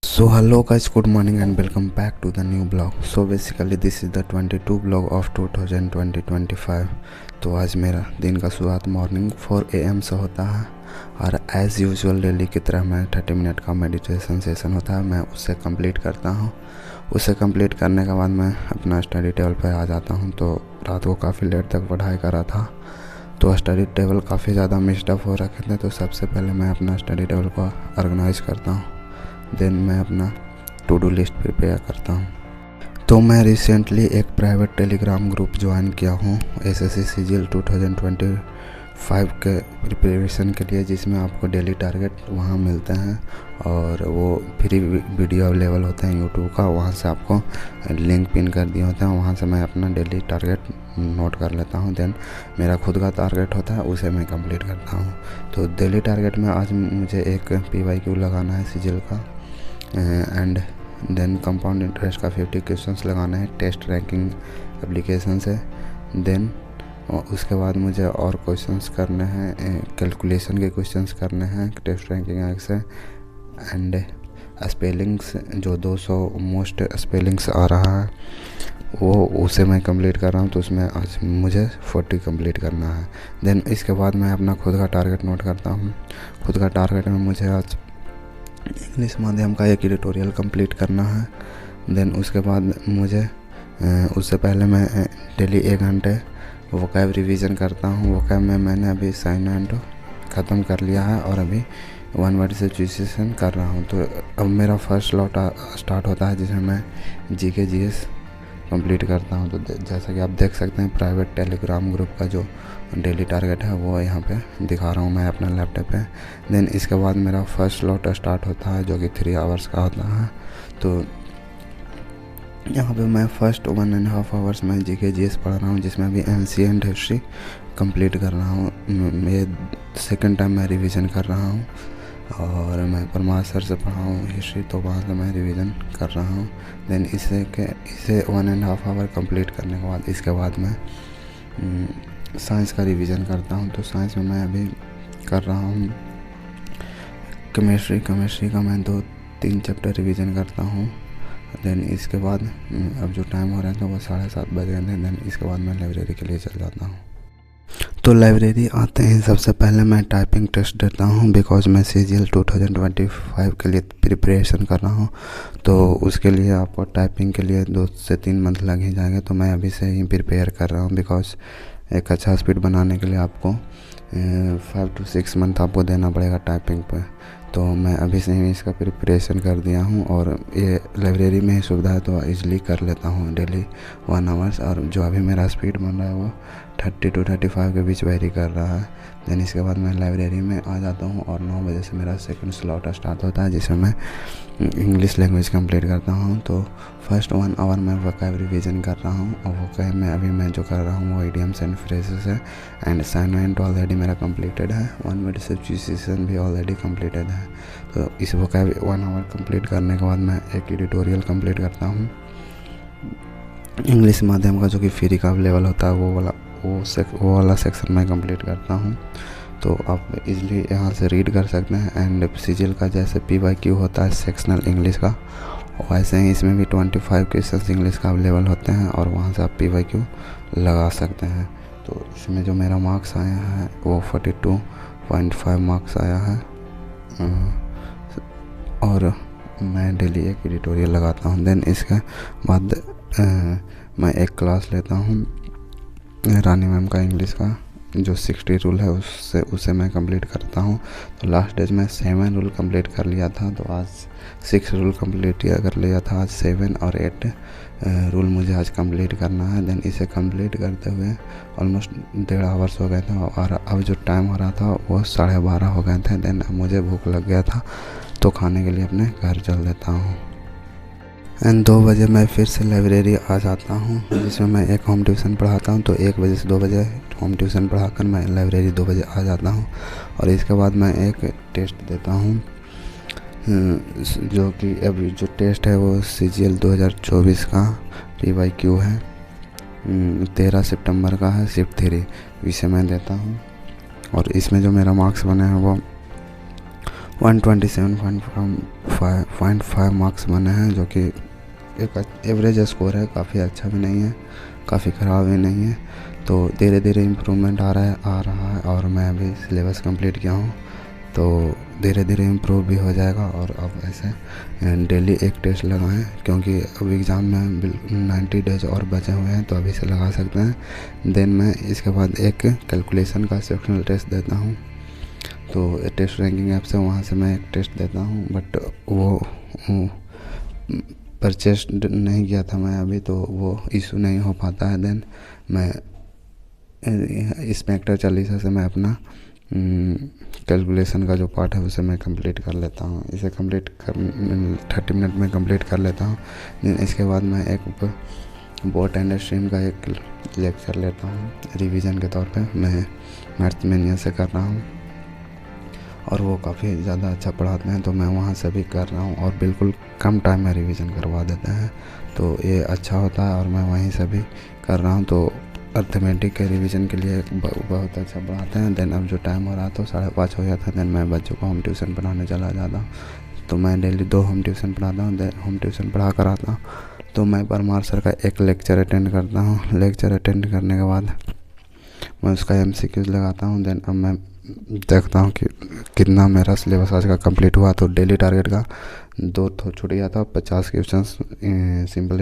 So hello guys, good morning and welcome back to the new blog. So basically this is the 22 blog of 2020-25। तो आज मेरा दिन का शुरुआत morning 4 AM से होता है और एज़ यूजुअल डेली की तरह मैं 30 मिनट का मेडिटेशन सेशन होता है, मैं उसे कंप्लीट करता हूँ। उसे कंप्लीट करने के बाद मैं अपना स्टडी टेबल पर आ जाता हूँ। तो रात को काफ़ी लेट तक पढ़ाई कर रहा था, तो स्टडी टेबल काफ़ी ज़्यादा मिक्सडअप हो रखे थे। तो सबसे पहले मैं अपना स्टडी टेबल को ऑर्गेनाइज करता हूँ, देन मैं अपना टू डू लिस्ट प्रिपेयर करता हूँ। तो मैं रिसेंटली एक प्राइवेट टेलीग्राम ग्रुप ज्वाइन किया हूँ एसएससी सीजीएल 2025 के प्रिपरेशन के लिए, जिसमें आपको डेली टारगेट वहाँ मिलते हैं और वो फ्री वीडियो अवेलेबल होते हैं यूट्यूब का। वहाँ से आपको लिंक पिन कर दिए होते हैं, वहाँ से मैं अपना डेली टारगेट नोट कर लेता हूँ। देन मेरा खुद का टारगेट होता है, उसे मैं कंप्लीट करता हूँ। तो डेली टारगेट में आज मुझे एक PYQ लगाना है सीजीएल का, एंड देन कंपाउंड इंटरेस्ट का 50 क्वेश्चंस लगाना है टेस्ट रैंकिंग एप्लीकेशन से। देन उसके बाद मुझे और क्वेश्चंस करने हैं, कैलकुलेशन के क्वेश्चंस करने हैं टेस्ट रैंकिंग से। एंड स्पेलिंग्स जो 200 मोस्ट स्पेलिंग्स आ रहा है वो उसे मैं कंप्लीट कर रहा हूँ। तो उसमें आज मुझे 40 कंप्लीट करना है। देन इसके बाद मैं अपना खुद का टारगेट नोट करता हूँ। खुद का टारगेट में मुझे आज इंग्लिश माध्यम का एक एडिटोरियल कंप्लीट करना है। देन उसके बाद मुझे उससे पहले मैं डेली 1 घंटे वोकैब रिवीजन करता हूँ। वोकैब में मैंने अभी साइन एंड ख़त्म कर लिया है और अभी 1 वर्ड सब्स्टिट्यूशन कर रहा हूँ। तो अब मेरा फर्स्ट लॉट स्टार्ट होता है, जिसमें मैं GK GS कंप्लीट करता हूँ। तो जैसा कि आप देख सकते हैं प्राइवेट टेलीग्राम ग्रुप का जो डेली टारगेट है वो यहाँ पे दिखा रहा हूँ मैं अपना लैपटॉप पे। देन इसके बाद मेरा फर्स्ट लॉट स्टार्ट होता है जो कि 3 आवर्स का होता है। तो यहाँ पे मैं फर्स्ट 1.5 आवर्स में GK GS पढ़ रहा हूँ, जिसमें अभी एंशिएंट हिस्ट्री कंप्लीट कर रहा हूँ। ये सेकेंड टाइम मैं रिवीजन कर रहा हूँ और मैं परमार सर से पढ़ा हूँ हिस्ट्री, तो वहाँ से मैं रिवीजन कर रहा हूँ। देन इसे 1.5 आवर कंप्लीट करने के बाद इसके बाद मैं साइंस का रिवीजन करता हूँ। तो साइंस में मैं अभी कर रहा हूँ केमिस्ट्री का मैं 2-3 चैप्टर रिवीजन करता हूँ। देन इसके बाद अब जो टाइम हो रहा था वो 7:30 बज गए थे। देन इसके बाद मैं लाइब्रेरी के लिए चल जाता हूँ। तो लाइब्रेरी आते ही सबसे पहले मैं टाइपिंग टेस्ट देता हूँ, बिकॉज मैं सीजीएल 2025 के लिए प्रिपरेशन कर रहा हूँ। तो उसके लिए आपको टाइपिंग के लिए 2 से 3 मंथ लग ही जाएंगे। तो मैं अभी से ही प्रिपेयर कर रहा हूँ, बिकॉज एक अच्छा स्पीड बनाने के लिए आपको 5 to 6 मंथ आपको देना पड़ेगा टाइपिंग पे। तो मैं अभी से ही इसका प्रिपरेशन कर दिया हूँ और ये लाइब्रेरी में ही सुविधा है तो ईज़िली कर लेता हूँ डेली 1 आवर्स। और जो अभी मेरा स्पीड बन रहा है वो 30 to 35 के बीच वेरी कर रहा है। देन इसके बाद मैं लाइब्रेरी में आ जाता हूँ और 9 बजे से मेरा सेकंड स्लॉट स्टार्ट होता है, जिसमें मैं इंग्लिश लैंग्वेज कंप्लीट करता हूँ। तो फर्स्ट 1 आवर मैं वोकैब रिवीजन कर रहा हूँ और वोकैब में अभी मैं जो कर रहा हूँ वो इडियम्स एंड फ्रेजेस है। एंड असाइनमेंट ऑलरेडी मेरा कंप्लीटेड है, 1 वर्ड सब्स्टिट्यूशन भी ऑलरेडी कंप्लीटेड है। तो इस वोकैब 1 आवर कंप्लीट करने के बाद मैं एक एडिटोरियल कंप्लीट करता हूँ इंग्लिश माध्यम का, जो कि फ्री का अवेलेबल होता है। वो वाला सेक्शन मैं कंप्लीट करता हूँ। तो आप इजीली यहाँ से रीड कर सकते हैं। एंड सीजीएल का जैसे PYQ होता है सेक्शनल इंग्लिश का, वैसे ही इसमें भी 25 क्वेश्चंस इंग्लिश का अवेलेबल होते हैं और वहाँ से आप PYQ लगा सकते हैं। तो इसमें जो मेरा मार्क्स आया है वो 42.5 मार्क्स आया है। और मैं डेली एक एडिटोरियल लगाता हूँ। देन इसके बाद मैं एक क्लास लेता हूँ रानी मैम का इंग्लिश का, जो 60 रूल है उसे मैं कंप्लीट करता हूँ। तो लास्ट डेज में 7 रूल कंप्लीट कर लिया था, तो आज 6 रूल कंप्लीट कर लिया था। आज 7 और 8 रूल मुझे आज कंप्लीट करना है। देन इसे कंप्लीट करते हुए ऑलमोस्ट 1.5 आवर्स हो गए थे और अब जो टाइम हो रहा था वो 12:30 हो गए थे। देन मुझे भूख लग गया था तो खाने के लिए अपने घर चल देता हूँ। एंड 2 बजे मैं फिर से लाइब्रेरी आ जाता हूँ, जिसमें मैं एक होम ट्यूशन पढ़ाता हूँ। तो 1 बजे से 2 बजे होम ट्यूशन पढ़ाकर मैं लाइब्रेरी 2 बजे आ जाता हूँ और इसके बाद मैं एक टेस्ट देता हूँ, जो कि अभी जो टेस्ट है वो सीजीएल 2024 का PYQ है, 13 सितंबर का है, शिफ्ट 3 इसे मैं देता हूँ। और इसमें जो मेरा मार्क्स बने हैं वो 127.5 मार्क्स बने हैं, जो कि एक एवरेज स्कोर है, काफ़ी अच्छा भी नहीं है, काफ़ी ख़राब भी नहीं है। तो धीरे धीरे इम्प्रूवमेंट आ रहा है और मैं अभी सिलेबस कंप्लीट किया हूँ, तो धीरे धीरे इम्प्रूव भी हो जाएगा। और अब ऐसे डेली एक टेस्ट लगाएं, क्योंकि अब एग्ज़ाम में 90 डेज और बचे हुए हैं, तो अभी से लगा सकते हैं। देन मैं इसके बाद एक कैलकुलेशन का सेक्शनल टेस्ट देता हूँ, तो टेस्ट रैंकिंग ऐप से वहाँ से मैं एक टेस्ट देता हूँ, बट वो परचेस नहीं किया था मैं अभी, तो वो इशू नहीं हो पाता है। देन मैं इंस्पेक्टर चालीसा से मैं अपना कैलकुलेशन का जो पार्ट है उसे मैं कंप्लीट कर लेता हूँ। इसे 30 मिनट में कंप्लीट कर लेता हूँ। इसके बाद मैं एक बोट एंड स्ट्रीम का एक लेक्चर लेता हूँ रिवीजन के तौर पे। मैं मैथ्स में से कर रहा हूँ और वो काफ़ी ज़्यादा अच्छा पढ़ाते हैं, तो मैं वहाँ से भी कर रहा हूँ और बिल्कुल कम टाइम में रिवीजन करवा देते हैं, तो ये अच्छा होता है और मैं वहीं से भी कर रहा हूँ। तो अर्थमेटिक के रिवीजन के लिए बहुत अच्छा पढ़ाते हैं। देन अब जो टाइम हो रहा तो 5:30 हो जाता है। देन मैं बच्चों को होम ट्यूशन पढ़ाने चला जाता हूँ, तो मैं डेली 2 होम ट्यूशन पढ़ाता हूँ। होम ट्यूशन पढ़ा कर आता हूँ, तो मैं परमार सर का एक लेक्चर अटेंड करता हूँ। लेक्चर अटेंड करने के बाद मैं उसका MCQs लगाता हूँ। देन अब मैं देखता हूँ कि कितना मेरा सिलेबस आज का कंप्लीट हुआ। तो डेली टारगेट का 2 छूट गया था, 50 क्वेश्चंस सिंपल